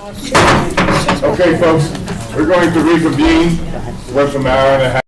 Okay, folks, we're going to reconvene. Went from an hour and a half.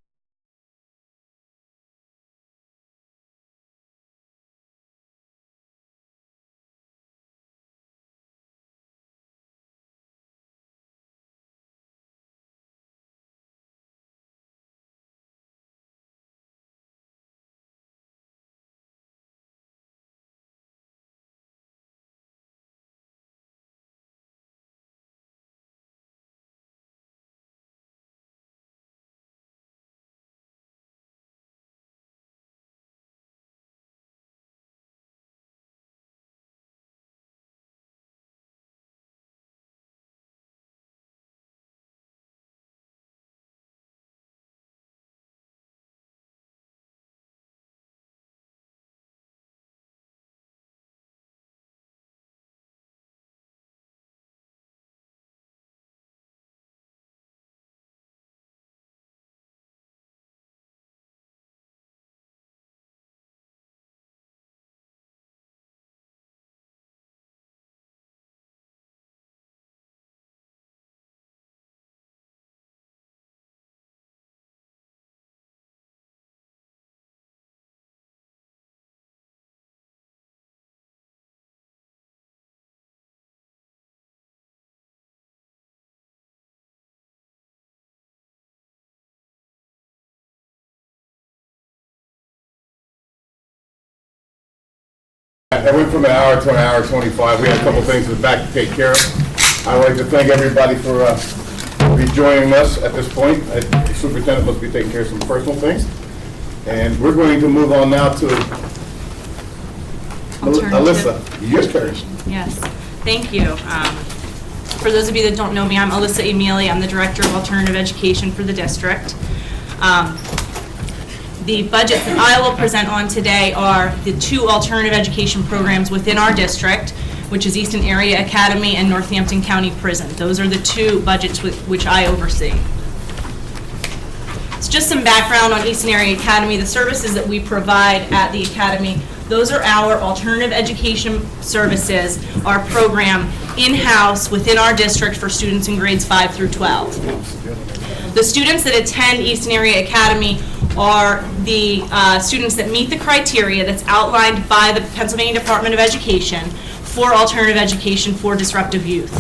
I went from an hour to an hour 25. We had a couple things in the back to take care of. I'd like to thank everybody for rejoining us at this point. The superintendent must be taking care of some personal things. And we're going to move on now to Alyssa. Your turn. Yes, thank you. For those of you that don't know me, I'm Alyssa Emili. I'm the Director of Alternative Education for the district. The budgets that I will present on today are the two alternative education programs within our district, which is Easton Area Academy and Northampton County Prison. Those are the two budgets which I oversee. It's just some background on Easton Area Academy. The services that we provide at the academy, those are our alternative education services, our program in-house within our district for students in grades 5 through 12. The students that attend Easton Area Academy are the students that meet the criteria that's outlined by the Pennsylvania Department of Education for alternative education for disruptive youth.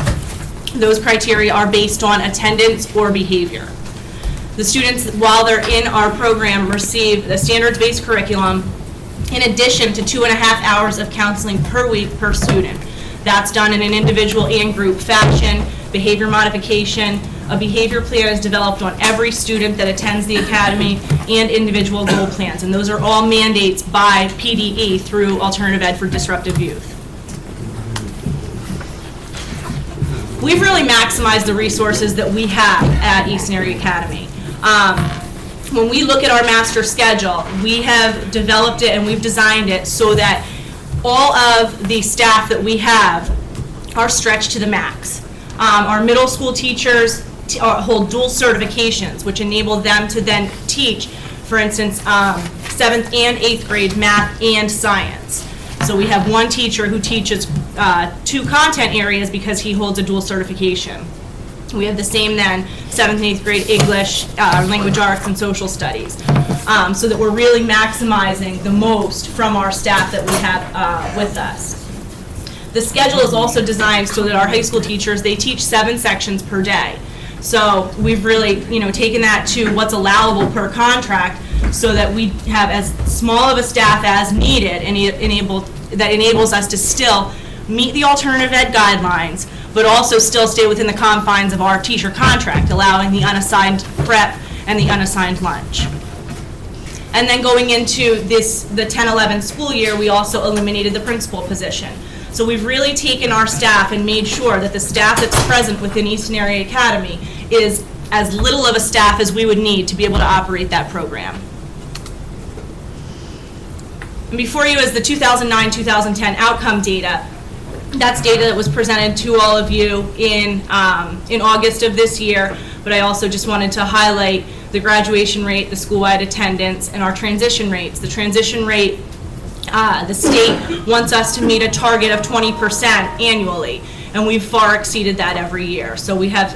Those criteria are based on attendance or behavior. The students, while they're in our program, receive the standards-based curriculum in addition to 2.5 hours of counseling per week per student. That's done in an individual and group fashion. Behavior modification, a behavior plan is developed on every student that attends the academy, and individual goal plans. And those are all mandates by PDE through Alternative Ed for Disruptive Youth. We've really maximized the resources that we have at Easton Area Academy. When we look at our master schedule, we have developed it and we've designed it so that all of the staff that we have are stretched to the max. Our middle school teachers hold dual certifications, which enable them to then teach, for instance, 7th and 8th grade math and science. So we have one teacher who teaches 2 content areas because he holds a dual certification. We have the same then 7th and 8th grade English, language arts, and social studies. So that we're really maximizing the most from our staff that we have with us. The schedule is also designed so that our high school teachers, they teach 7 sections per day. So we've really, taken that to what's allowable per contract so that we have as small of a staff as needed and that enables us to still meet the alternative ed guidelines, but also still stay within the confines of our teacher contract, allowing the unassigned prep and the unassigned lunch. And then going into the 10-11 school year, we also eliminated the principal position. So we've really taken our staff and made sure that the staff that's present within Easton Area Academy is as little of a staff as we would need to be able to operate that program. And before you is the 2009-2010 outcome data. That's data that was presented to all of you in August of this year, but I also just wanted to highlight the graduation rate, the school-wide attendance, and our transition rates. The transition rate, the state wants us to meet a target of 20% annually. and we've far exceeded that every year. So we have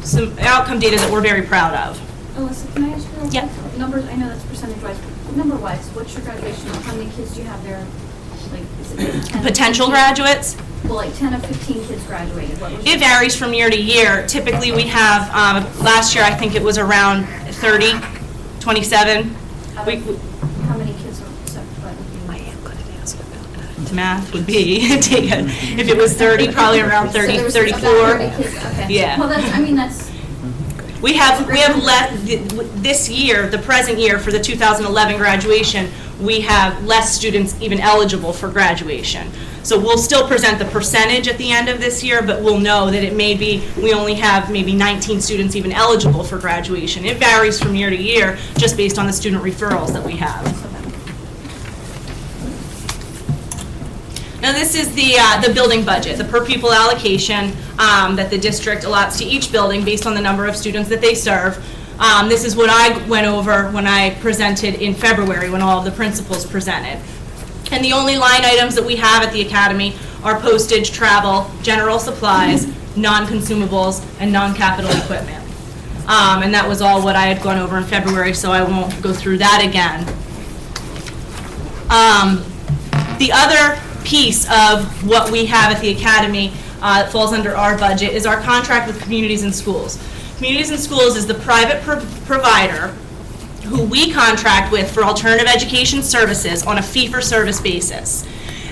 some outcome data that we're very proud of. Alyssa, can I ask you? Yeah. Numbers, I know that's percentage-wise, but number-wise, what's your graduation? How many kids do you have there? Like, is it 10? Potential graduates? Well, like 10 or 15 kids graduated. What was It varies from year to year. Typically, we have, last year, I think it was around 30, 27. How many kids are Math would be, if it was 30, probably around 30, 34. Okay. Yeah. Well, that's. We have this year, the present year, for the 2011 graduation, we have less students even eligible for graduation. So we'll still present the percentage at the end of this year, but we'll know that it may be, we only have maybe 19 students even eligible for graduation. It varies from year to year, just based on the student referrals that we have. Now, this is the building budget, the per pupil allocation that the district allots to each building based on the number of students that they serve. This is what I went over when I presented in February, when all of the principals presented. And the only line items that we have at the academy are postage, travel, general supplies, non-consumables, and non-capital equipment. And that was all what I had gone over in February, so I won't go through that again. The other piece of what we have at the academy that falls under our budget is our contract with Communities and Schools. Communities and Schools is the private provider who we contract with for alternative education services on a fee-for-service basis.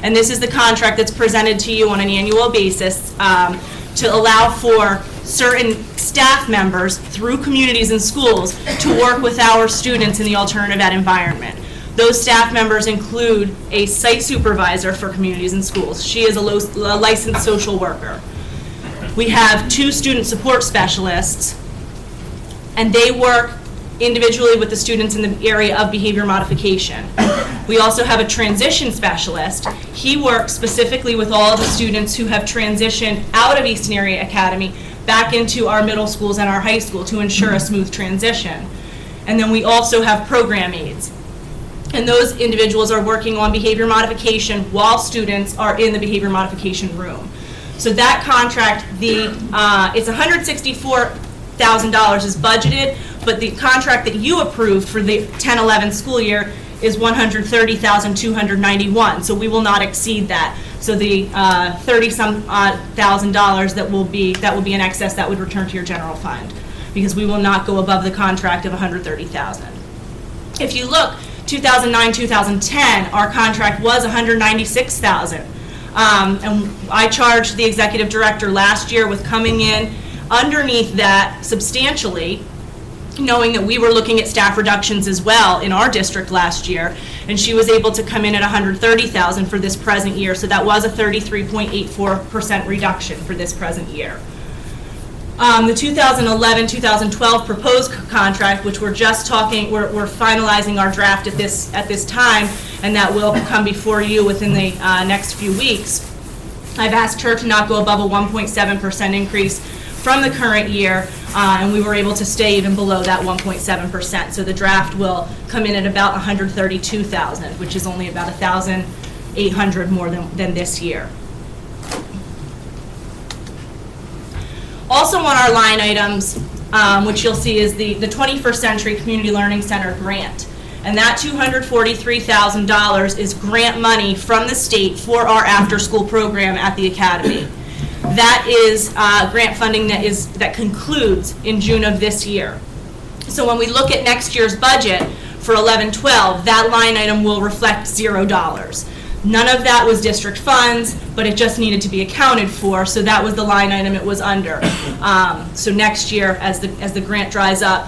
And this is the contract that's presented to you on an annual basis to allow for certain staff members through Communities and Schools to work with our students in the alternative ed environment. Those staff members include a site supervisor for Communities and Schools. She is a licensed social worker. We have 2 student support specialists, and they work individually with the students in the area of behavior modification. We also have a transition specialist. He works specifically with all of the students who have transitioned out of Easton Area Academy back into our middle schools and our high school to ensure a smooth transition. And then we also have program aides. And those individuals are working on behavior modification while students are in the behavior modification room. So that contract, it's $164,000 is budgeted, but the contract that you approved for the 10-11 school year is $130,291. So we will not exceed that. So the $30,000 that will be in excess, that would return to your general fund, because we will not go above the contract of $130,000. If you look, 2009, 2010, our contract was $196,000. And I charged the executive director last year with coming in underneath that substantially, knowing that we were looking at staff reductions as well in our district last year, and she was able to come in at $130,000 for this present year, so that was a 33.84% reduction for this present year. The 2011-2012 proposed contract, which we're just talking, we're finalizing our draft at this time, and that will come before you within the next few weeks. I've asked her to not go above a 1.7% increase from the current year, and we were able to stay even below that 1.7%. So the draft will come in at about $132,000, which is only about $1,800 more than this year. Also on our line items, which you'll see, is the 21st Century Community Learning Center grant. And that $243,000 is grant money from the state for our after-school program at the academy. That is grant funding that concludes in June of this year. So when we look at next year's budget for 11-12, that line item will reflect $0. None of that was district funds, but it just needed to be accounted for, so that was the line item it was under. So next year, as the grant dries up,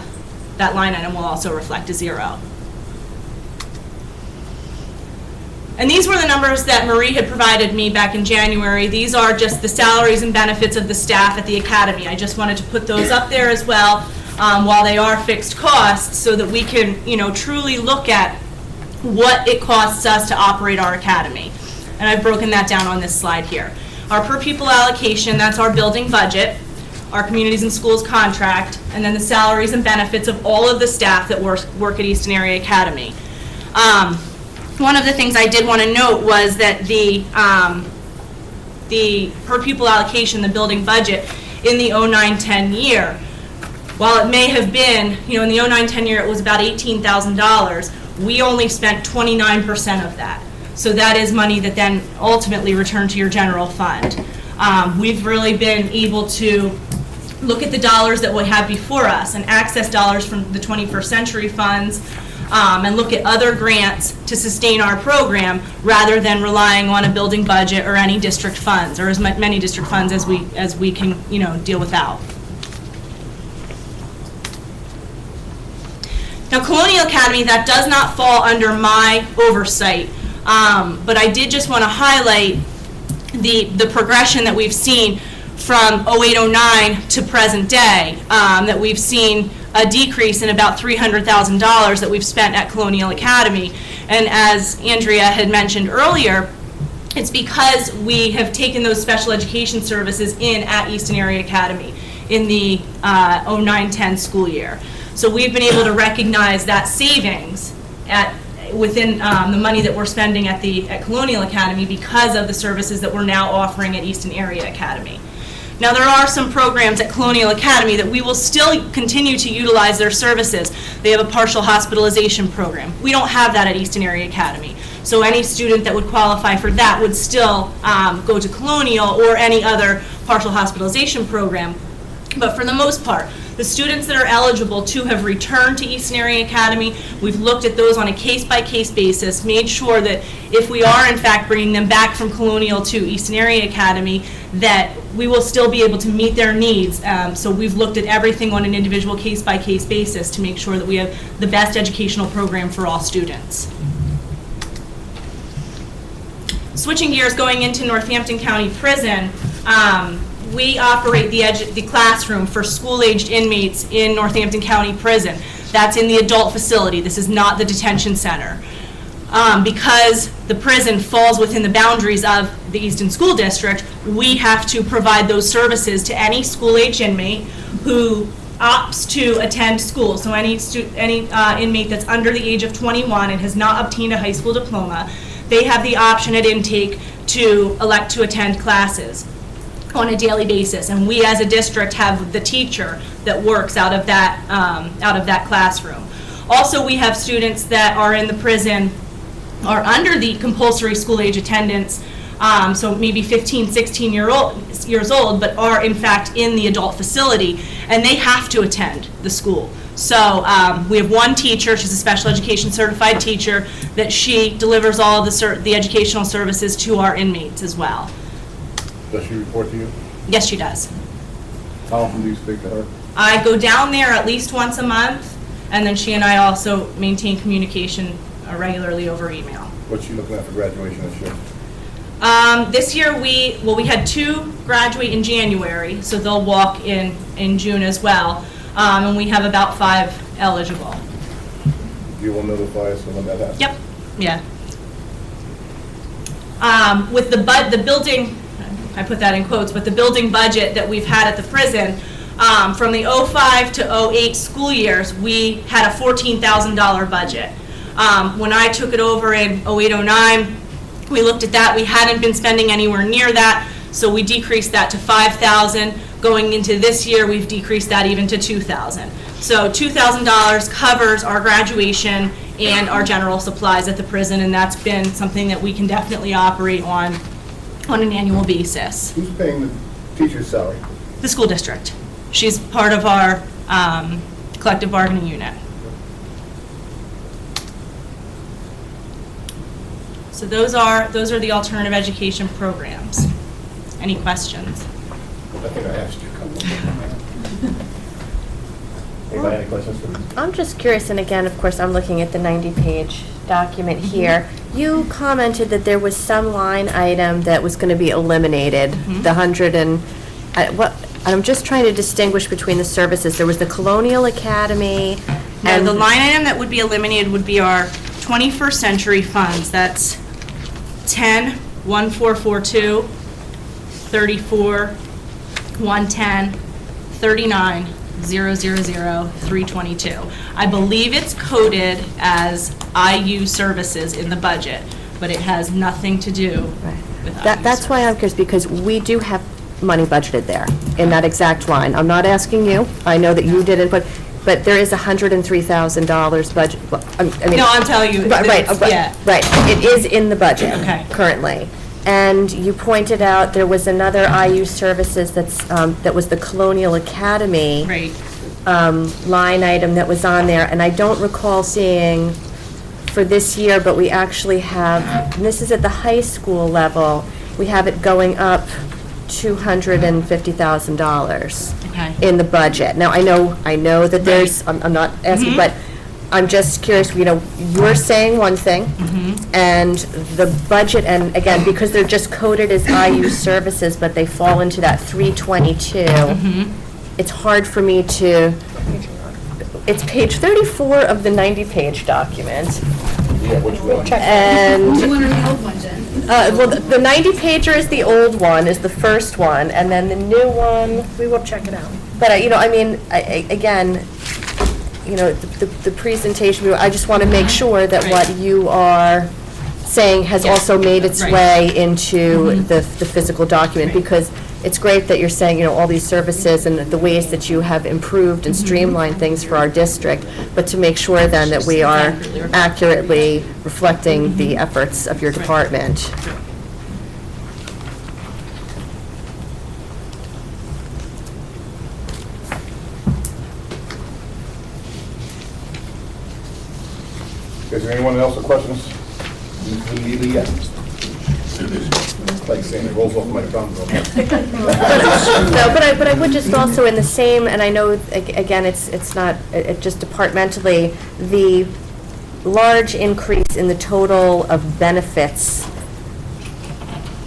that line item will also reflect a $0. And these were the numbers that Marie had provided me back in January. These are just the salaries and benefits of the staff at the academy. I just wanted to put those up there as well, while they are fixed costs, so that we can, truly look at what it costs us to operate our academy. And I've broken that down on this slide here. Our per pupil allocation, that's our building budget, our Communities and Schools contract, and then the salaries and benefits of all of the staff that work at Easton Area Academy. One of the things I did want to note was that the per pupil allocation, the building budget in the 09-10 year. While it may have been, in the 09-10 year, it was about $18,000, we only spent 29% of that. So that is money that then ultimately returned to your general fund. We've really been able to look at the dollars that we have before us and access dollars from the 21st Century funds, and look at other grants to sustain our program rather than relying on a building budget or any district funds, or as many district funds as we can deal without. Now, Colonial Academy, that does not fall under my oversight, but I did just want to highlight the progression that we've seen from 08-09 to present day, that we've seen a decrease in about $300,000 that we've spent at Colonial Academy. And as Andrea had mentioned earlier, it's because we have taken those special education services in at Easton Area Academy in the 09-10 school year. So we've been able to recognize that savings within the money that we're spending at Colonial Academy because of the services that we're now offering at Easton Area Academy. Now, there are some programs at Colonial Academy that we will still continue to utilize their services. They have a partial hospitalization program. We don't have that at Easton Area Academy. So any student that would qualify for that would still go to Colonial or any other partial hospitalization program. But for the most part, the students that are eligible to have returned to Easton Area Academy, we've looked at those on a case-by-case basis, made sure that if we are in fact bringing them back from Colonial to Easton Area Academy, that we will still be able to meet their needs. So we've looked at everything on an individual case-by-case basis to make sure that we have the best educational program for all students. Switching gears, going into Northampton County Prison, we operate the classroom for school-aged inmates in Northampton County Prison. That's in the adult facility. This is not the detention center. Because the prison falls within the boundaries of the Easton School District, we have to provide those services to any school-aged inmate who opts to attend school. So any inmate that's under the age of 21 and has not obtained a high school diploma, they have the option at intake to elect to attend classes on a daily basis, and we as a district have the teacher that works out of that classroom. Also, we have students that are in the prison, are under the compulsory school age attendance, so maybe 15, 16 years old, but are in fact in the adult facility, and they have to attend the school. So we have one teacher, she's a special education certified teacher, that she delivers all of the educational services to our inmates as well. Does she report to you? Yes, she does. How often do you speak to her? I go down there at least once a month, and then she and I also maintain communication regularly over email. What's she looking at for graduation this year? This year we had 2 graduate in January, so they'll walk in June as well, and we have about 5 eligible. You will notify us when that happens? Yep, yeah. With the building, I put that in quotes, but the building budget that we've had at the prison, from the 05 to 08 school years, we had a $14,000 budget. When I took it over in 08-09, we looked at that. We hadn't been spending anywhere near that, so we decreased that to $5,000. Going into this year, we've decreased that even to $2,000. So $2,000 covers our graduation and our general supplies at the prison, and that's been something that we can definitely operate on an annual basis. Who's paying the teacher's salary? The school district. She's part of our collective bargaining unit. So those are the alternative education programs. Any questions? I think I asked you a couple. Anybody any questions for me? I'm just curious, and again, of course, I'm looking at the 90-page document here. You commented that there was some line item that was going to be eliminated, the 100 and, I'm just trying to distinguish between the services. There was the Colonial Academy. Now, the line item that would be eliminated would be our 21st Century funds. That's 10-1442, 34, 110, 39, 000, 322. I believe it's coded as IU services in the budget, but it has nothing to do with That's why I'm curious, because we do have money budgeted there in that exact line. I'm not asking you, I know that you didn't, but there is $103,000 budget, well, I mean. No, I'm telling you, Right, yeah. right, it is in the budget. Okay. Currently. And you pointed out there was another IU services that was the Colonial Academy. Right. Line item that was on there, and I don't recall seeing for this year, but we actually have, and this is at the high school level, we have it going up $250,000 Okay. in the budget. Now, I know that there's, I'm not asking, but I'm just curious, you know, you're saying one thing, and the budget, and again, because they're just coded as IU services, but they fall into that 322, it's hard for me to, it's page 34 of the 90-page document. Yeah, which one? And, You want to the old one, Jen? well, the 90-pager is the old one, is the first one, and then the new one, We will check it out. but, you know, I mean, again, you know, the presentation, I just want to make sure that what you are saying has Yeah, also made its right. way into the physical document, because it's great that you're saying, you know, all these services and the ways that you have improved and streamlined things for our district, but to make sure then that we are accurately reflecting the efforts of your department. Is there anyone else with questions? Like saying it rolls off my tongue. No, but I would just also in the same, and I know, again, it's not, it just departmentally, the large increase in the total of benefits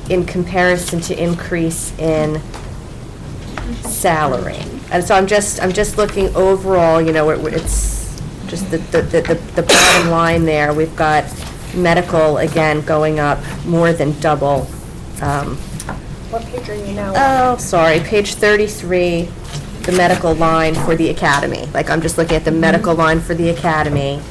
in comparison to increase in salary. And so I'm just looking overall, you know, it's just the bottom line there. We've got medical, again, going up more than double. What page are you now? Oh, sorry, page 33, the medical line for the academy. Like, I'm just looking at the medical line for the academy.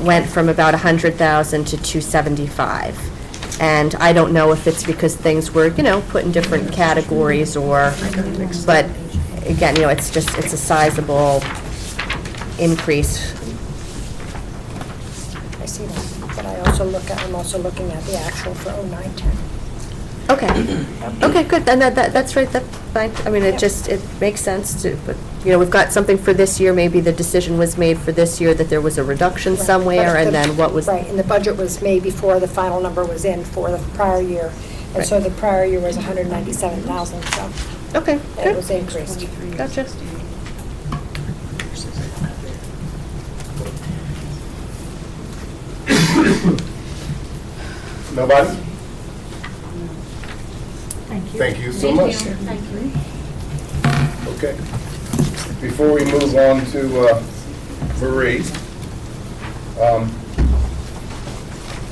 Went from about 100,000 to 275. And I don't know if it's because things were, you know, put in different categories or, but again, you know, it's a sizable increase. I see that, but I'm also looking at the actual for 0910. Okay, okay, good, then that's right, that's fine. I mean, it makes sense to, but, you know, we've got something for this year, maybe the decision was made for this year that there was a reduction Right, somewhere, but and the- then what was. Right, and the budget was made before the final number was in for the prior year. And so the prior year was 197,000, so Okay, it good, was increased. gotcha. Nobody? Thank you. Thank you so much. Thank you. Okay. Before we move on to Marie,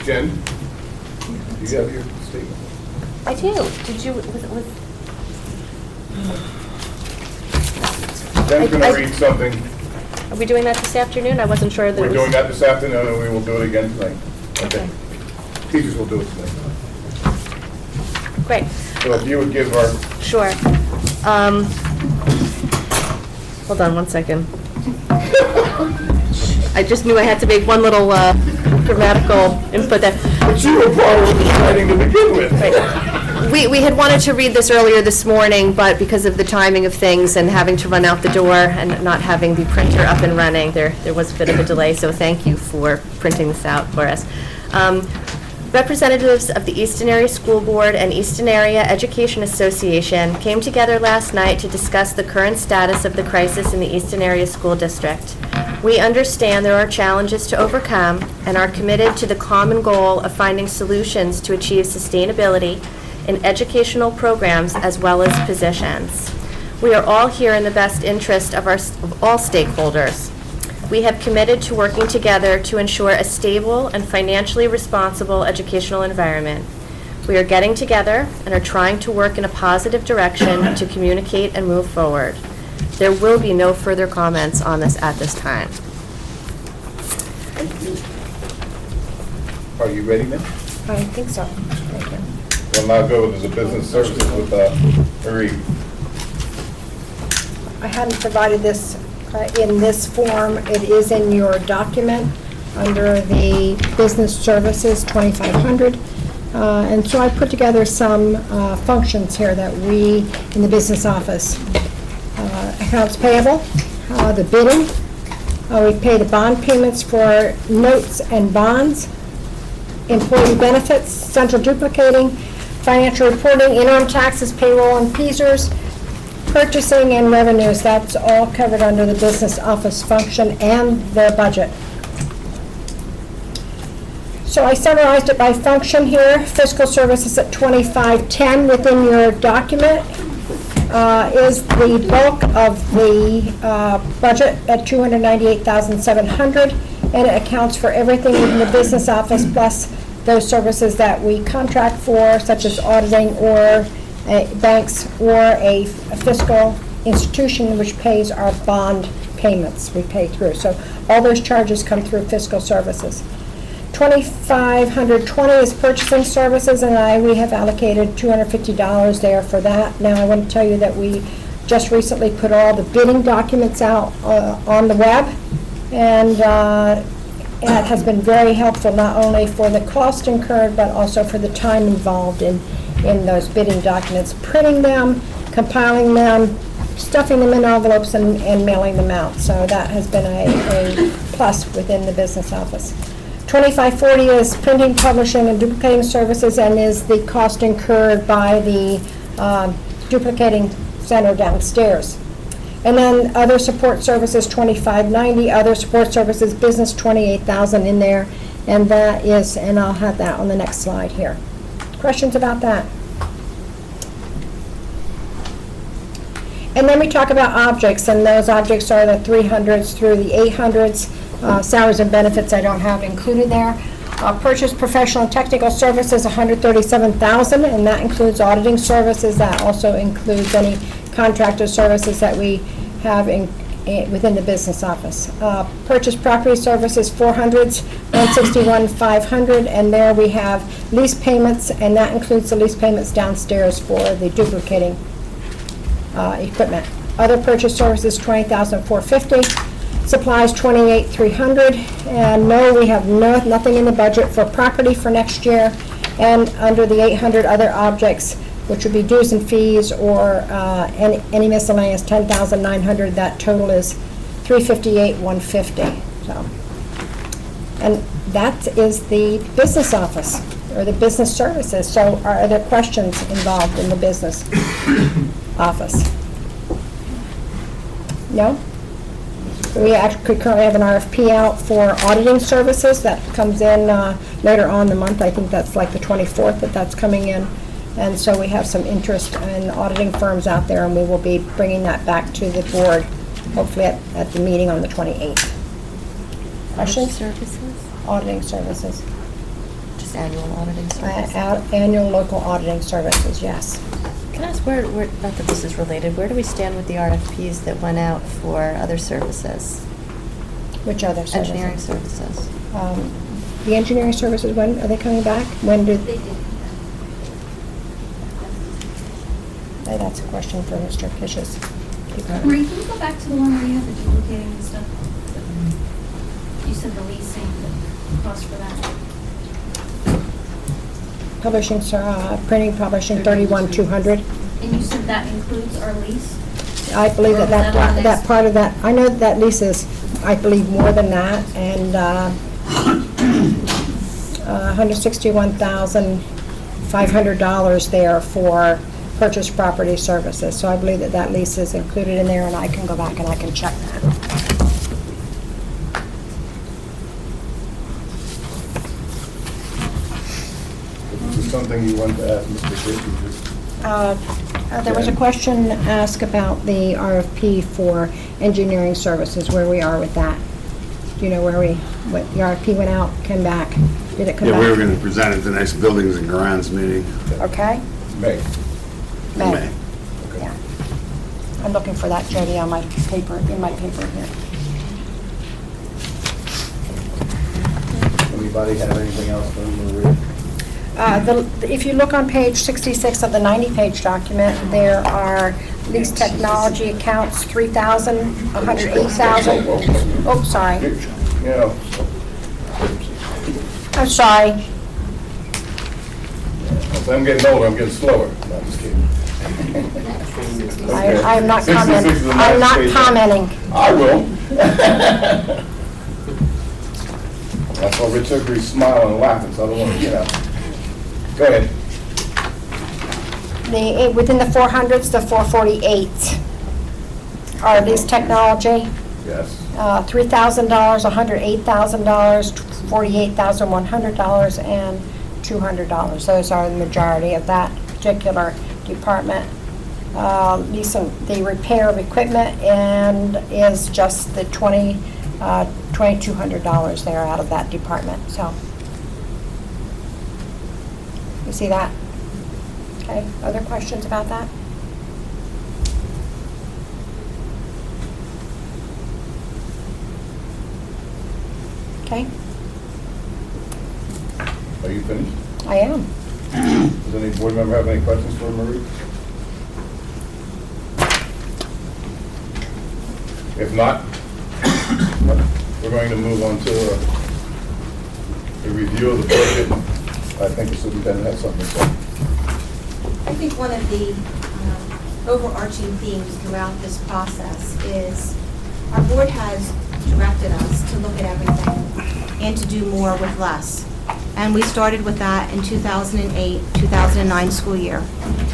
Jen, do you have your statement? I do, did you, Jen's going I- to read something. are we doing that this afternoon? I wasn't sure that it We're was. doing that this afternoon, and we will do it again tonight. Okay. Teachers will do it tonight. Great, So if you would give our, sure. Hold on one second. I just knew I had to make one little grammatical input there. but you were part of the writing to begin with. We had wanted to read this earlier this morning, but because of the timing of things and having to run out the door and not having the printer up and running, there was a bit of a delay, so thank you for printing this out for us. Representatives of the Easton Area School Board and Easton Area Education Association came together last night to discuss the current status of the crisis in the Easton Area School District. We understand there are challenges to overcome and are committed to the common goal of finding solutions to achieve sustainability in educational programs as well as positions. We are all here in the best interest of all stakeholders. We have committed to working together to ensure a stable and financially responsible educational environment. We are getting together and are trying to work in a positive direction to communicate and move forward. There will be no further comments on this at this time. Are you ready, ma'am? I think so. Thank you. We'll now go to the business services with Marie. I hadn't provided this in this form. It is in your document under the business services, 2,500. And so I put together some functions here that we, in the business office, accounts payable, the bidding, we pay the bond payments for notes and bonds, employee benefits, central duplicating, financial reporting, interim taxes, payroll and PESERs, purchasing and revenues. That's all covered under the business office function and the budget. So I summarized it by function here. Fiscal services at 2510 within your document is the bulk of the budget at 298,700, and it accounts for everything in the business office plus those services that we contract for, such as auditing or banks or a fiscal institution which pays our bond payments we pay through. So all those charges come through fiscal services. 2,520 is purchasing services, and we have allocated $250 there for that. Now, I want to tell you that we just recently put all the bidding documents out on the web, and it has been very helpful not only for the cost incurred, but also for the time involved in those bidding documents, printing them, compiling them, stuffing them in envelopes, and mailing them out. So that has been a plus within the business office. 2540 is printing, publishing, and duplicating services, and is the cost incurred by the duplicating center downstairs. And then other support services, 2590, other support services, business, 28,000 in there, and that is, and I'll have that on the next slide here. Questions about that? And then we talk about objects, and those objects are the 300s through the 800s. Salaries and benefits I don't have included there. Purchase professional and technical services, 137,000, and that includes auditing services. That also includes any contractor services that we have within the business office. Purchase property services, 400s, 161,500, and there we have lease payments, and that includes the lease payments downstairs for the duplicating equipment. Other purchase services, 20,450. Supplies, 28,300, and no, we have nothing in the budget for property for next year. And under the 800 other objects, which would be dues and fees or any miscellaneous, 10,900. That total is 358,150. So, and that is the business office or the business services. So, are there questions involved in the business office? No. We actually currently have an RFP out for auditing services that comes in later on in the month. I think that's like the 24th that's coming in. And so we have some interest in auditing firms out there, and we will be bringing that back to the board, hopefully at the meeting on the 28th. Questions? Services? Auditing services. Just annual auditing services? Annual local auditing services, yes. Can I ask where, not that this is related, where do we stand with the RFPs that went out for other services? Which other services? Engineering services. The engineering services, when are they coming back? When do? They did. That's a question for Mr. Kish's department. Marie, can you go back to the one where you had the duplicating and stuff? You said the leasing, the cost for that. Publishing, printing, publishing, 31,200. And you said that includes our lease? I believe Or was that on the that next- part of that, I know that lease is, I believe, more than that, and $161,500 there for purchase property services. So I believe that lease is included in there, and I can go back and I can check that. Is this something you want to ask Mr. Kish? There was a question asked about the RFP for engineering services, where we are with that. Do you know where what the RFP went out, came back? Did it come back? Yeah, we were going to present it at the next Buildings and Grounds meeting Okay. May. in May. Yeah. I'm looking for that, Jody, on my paper, in my paper here. Anybody have anything else for Maria? If you look on page 66 of the 90-page document, there are lease technology accounts, 3,000, 108,000. Oh, sorry. You know, I'm sorry. as I'm getting older, I'm getting slower. No, I'm just kidding. Okay. I'm not 66 commenting. is the I'm not 90-page. commenting. I will. That's why Rich Hickory's smiling and laughing, so I don't want to, you know. Go ahead. Within the 400s, the 448 are lease technology. Yes. $3,000, $108,000, $48,100, and $200. Those are the majority of that particular department. The repair of equipment and is just the $2,200 there out of that department, so. You see that? Okay, other questions about that? Okay, Are you finished? I am. Does any board member have any questions for Marie? If not, we're going to move on to a review of the budget. I think the superintendent has something to say. I think one of the overarching themes throughout this process is our board has directed us to look at everything and to do more with less. And we started with that in 2008-2009 school year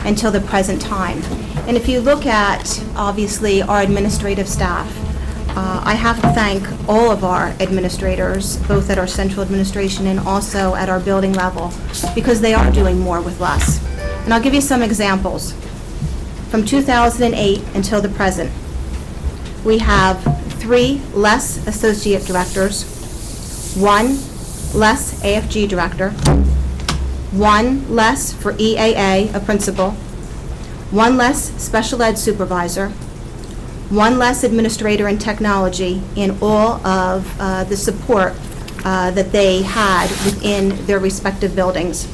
until the present time. And if you look at, obviously, our administrative staff, I have to thank all of our administrators, both at our central administration and also at our building level, because they are doing more with less. And I'll give you some examples. From 2008 until the present, we have 3 less associate directors, 1 less AFG director, 1 less for EAA, a principal, 1 less special ed supervisor, 1 less administrator in technology, in all of the support that they had within their respective buildings.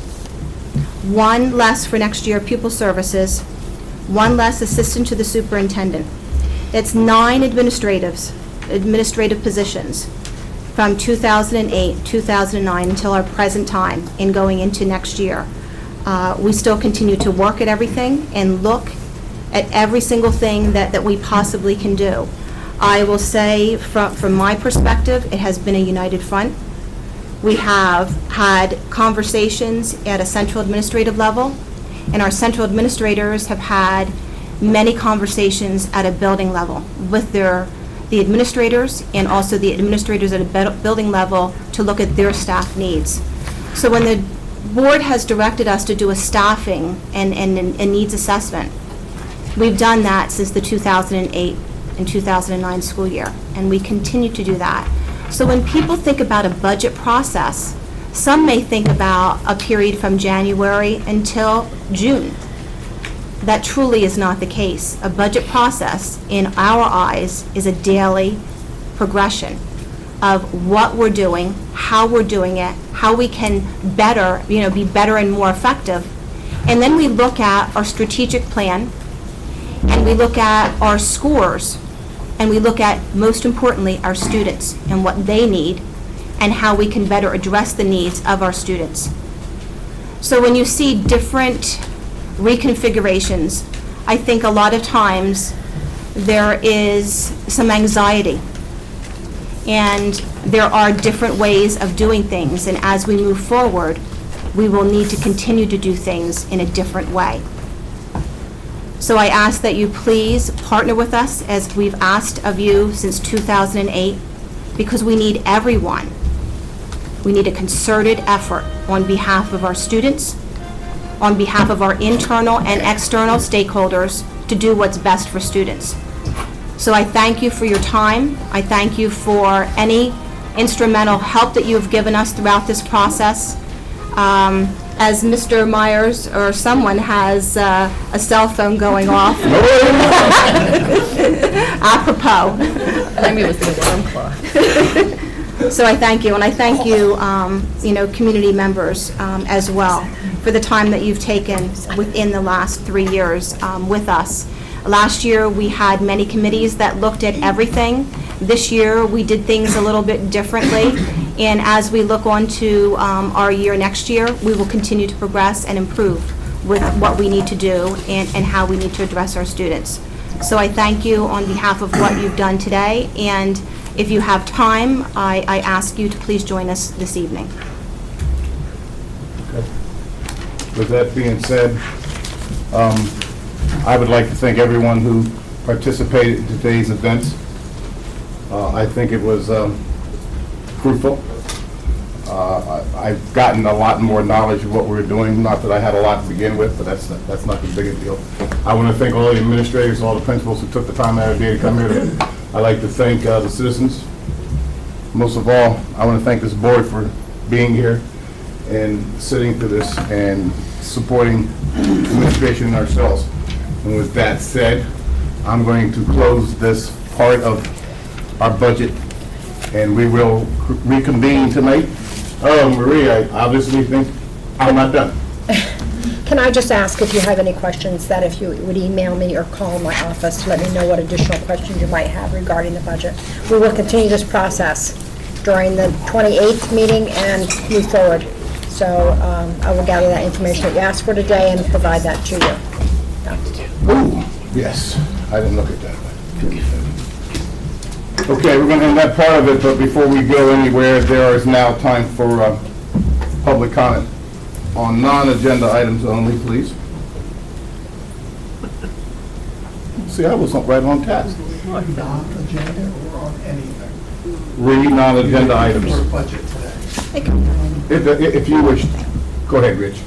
1 less for next year pupil services, 1 less assistant to the superintendent. It's 9 administrative positions from 2008, 2009 until our present time in going into next year. We still continue to work at everything and look at every single thing that we possibly can do. I will say from my perspective, it has been a united front. We have had conversations at a central administrative level, and our central administrators have had many conversations at a building level with the administrators and also the administrators at a building level to look at their staff needs. So when the board has directed us to do a staffing and needs assessment, we've done that since the 2008 and 2009 school year, and we continue to do that. So when people think about a budget process, some may think about a period from January until June. That truly is not the case. A budget process, in our eyes, is a daily progression of what we're doing, how we're doing it, how we can better, be better and more effective. And then we look at our strategic plan, and we look at our scores, and we look at, most importantly, our students and what they need and how we can better address the needs of our students. So when you see different reconfigurations, I think a lot of times there is some anxiety, and there are different ways of doing things, and as we move forward, we will need to continue to do things in a different way. So I ask that you please partner with us as we've asked of you since 2008, because we need everyone. We need a concerted effort on behalf of our students, on behalf of our internal and external stakeholders, to do what's best for students. So I thank you for your time. I thank you for any instrumental help that you have given us throughout this process. As Mr. Myers or someone has a cell phone going off. Apropos. Maybe it was the alarm clock. So I thank you, and I thank you, community members as well, for the time that you've taken within the last 3 years with us. Last year, we had many committees that looked at everything. This year, we did things a little bit differently, and as we look on to our year next year, we will continue to progress and improve with what we need to do and how we need to address our students. So I thank you on behalf of what you've done today, and if you have time, I ask you to please join us this evening. With that being said, I would like to thank everyone who participated in today's events. I think it was fruitful. I've gotten a lot more knowledge of what we're doing, not that I had a lot to begin with, but that's not the big deal. I want to thank all the administrators, all the principals who took the time out of their day to come here. I'd like to thank the citizens. Most of all, I want to thank this board for being here and sitting through this and supporting administration and ourselves. And with that said, I'm going to close this part of our budget, and we will reconvene tonight. Oh, Marie, I obviously think I'm not done. Can I just ask if you have any questions, that if you would email me or call my office to let me know what additional questions you might have regarding the budget. We will continue this process during the 28th meeting and move forward. So I will gather that information that you asked for today and provide that to you. Ooh, yes, I didn't look at that. Okay, we're going to end that part of it, but before we go anywhere, there is now time for public comment on non-agenda items only, please. See, I was right on task. Non-agenda or on anything? Read non-agenda items. For budget today. If you wish, go ahead, Rich.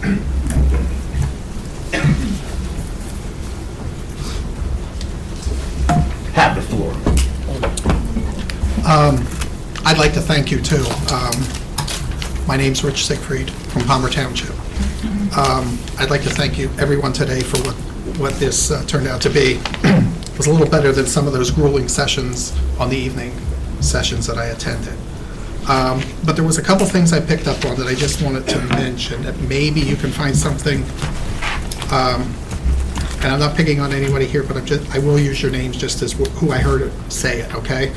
Have the floor. I'd like to thank you too. My name's Rich Siegfried from Palmer Township. I'd like to thank you, everyone today, for what this turned out to be. It was a little better than some of those grueling sessions on the evening sessions that I attended. But there was a couple things I picked up on that I just wanted to mention, that maybe you can find something, and I'm not picking on anybody here, but I will use your names just as who I heard it say it, okay?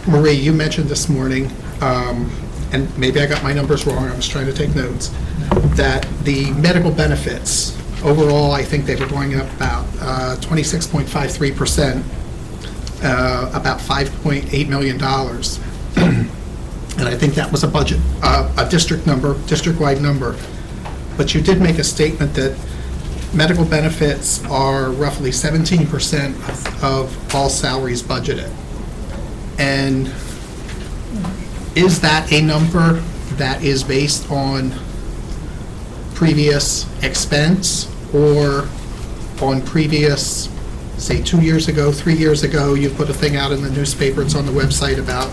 Marie, you mentioned this morning, and maybe I got my numbers wrong, I was trying to take notes, that the medical benefits, overall, I think they were going up about 26.53%, about $5.8 million. And I think that was a budget, a district number, district-wide number. But you did make a statement that medical benefits are roughly 17% of all salaries budgeted. And is that a number that is based on previous expense or on previous, say, 2 years ago, 3 years ago, you put a thing out in the newspaper, it's on the website about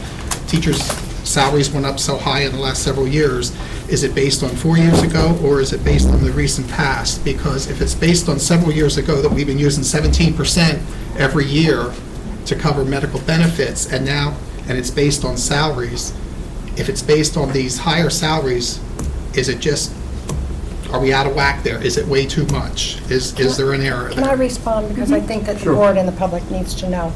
teachers' salaries went up so high in the last several years. Is it based on 4 years ago, or is it based on the recent past? Because if it's based on several years ago that we've been using 17% every year to cover medical benefits, and it's based on salaries, if it's based on these higher salaries, is it just, are we out of whack there? Is it way too much? Is there an error Can I there? respond, because I think that the board and the public needs to know.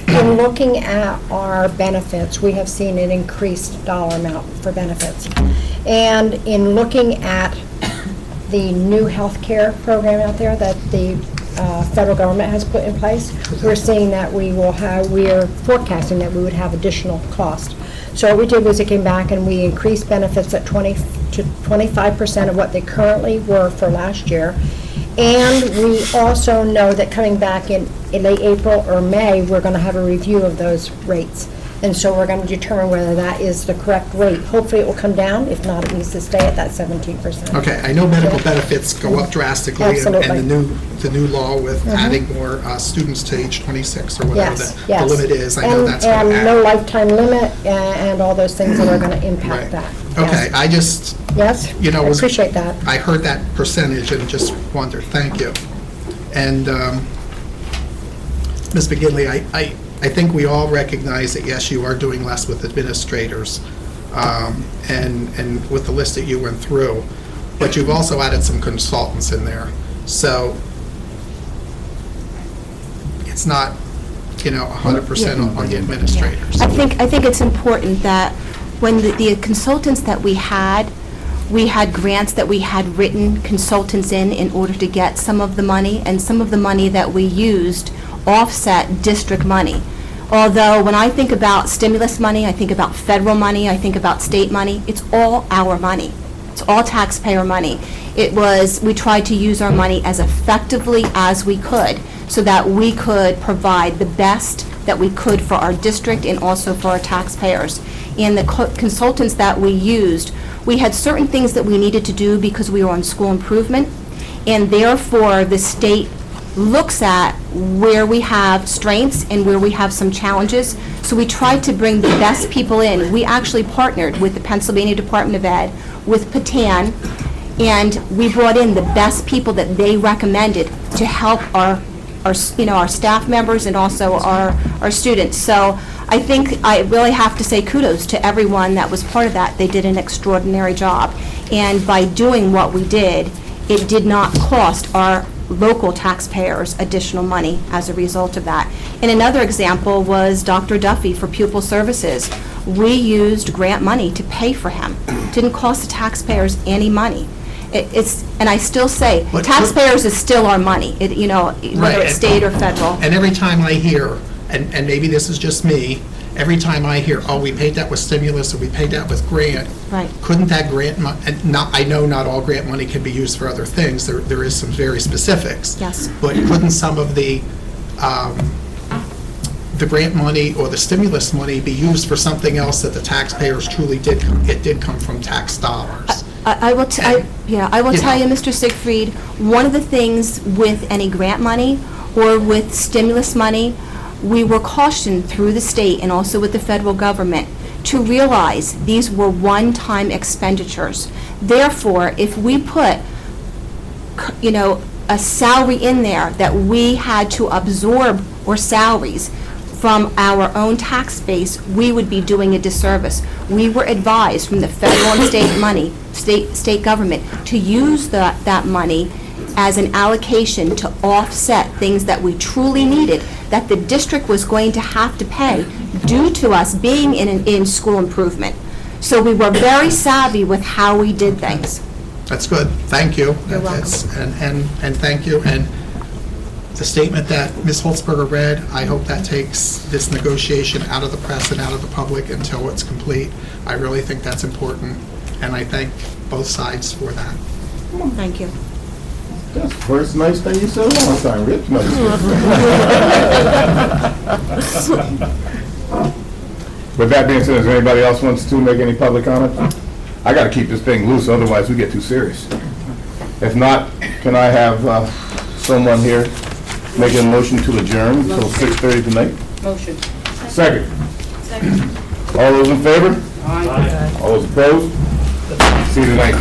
In looking at our benefits, we have seen an increased dollar amount for benefits. And in looking at the new health care program out there that the federal government has put in place, we're seeing that we are forecasting that we would have additional cost. So what we did was it came back and we increased benefits at 20 to 25% of what they currently were for last year. And we also know that coming back in late April or May, we're going to have a review of those rates. And so we're going to determine whether that is the correct rate. Hopefully it will come down. If not, it needs to stay at that 17%. Okay, I know medical benefits go up drastically, Absolutely. and the new law with adding more students to age 26 or whatever the limit is, I know that's going to And no add. lifetime limit and all those things that are going to impact Right. that. Okay, I just, Yes? you know, I was- appreciate that. I heard that percentage and just wondered, thank you. And Ms. McGinley, I I think we all recognize that, yes, you are doing less with administrators, and with the list that you went through, but you've also added some consultants in there. So it's not, 100% on the administrators. I think it's important that when the consultants that we had grants that we had written consultants in order to get some of the money, and some of the money that we used offset district money. Although, when I think about stimulus money, I think about federal money, I think about state money, it's all our money. It's all taxpayer money. We tried to use our money as effectively as we could so that we could provide the best that we could for our district and also for our taxpayers. And the consultants that we used, we had certain things that we needed to do because we were on school improvement, and therefore the state looks at where we have strengths and where we have some challenges. So we tried to bring the best people in. We actually partnered with the Pennsylvania Department of Ed, with Patan, and we brought in the best people that they recommended to help our staff members and also our students. So I think I really have to say kudos to everyone that was part of that. They did an extraordinary job. And by doing what we did, it did not cost our local taxpayers additional money as a result of that. And another example was Dr. Duffy for pupil services. We used grant money to pay for him. Didn't cost the taxpayers any money. And I still say, But- taxpayers is still our money, whether Right, it's state or federal. And every time I hear, and maybe this is just me, every time I hear, oh, we paid that with stimulus, or we paid that with grant. Right. Couldn't that grant, I know not all grant money can be used for other things, there is some very specifics. Yes. But couldn't some of the grant money or the stimulus money be used for something else that the taxpayers truly did come from tax dollars? I will tell you, Mr. Siegfried, one of the things with any grant money or with stimulus money, we were cautioned through the state and also with the federal government to realize these were one-time expenditures. Therefore, if we put, a salary in there that we had to absorb, or salaries, from our own tax base, we would be doing a disservice. We were advised from the federal and state government to use that money as an allocation to offset things that we truly needed, that the district was going to have to pay due to us being in school improvement. So we were very savvy with how we did things. That's good, thank you. You're welcome. And thank you, and the statement that Ms. Holzberger read, I hope that takes this negotiation out of the press and out of the public until it's complete. I really think that's important, and I thank both sides for that. Thank you. That's the first nice thing you said in a long time, Rich. No, With that being said, is there anybody else wants to make any public comment? I gotta keep this thing loose, otherwise we get too serious. If not, can I have someone here make a motion to adjourn until 6:30 tonight? Motion. Second. Second. All those in favor? Aye. All those opposed? See you tonight.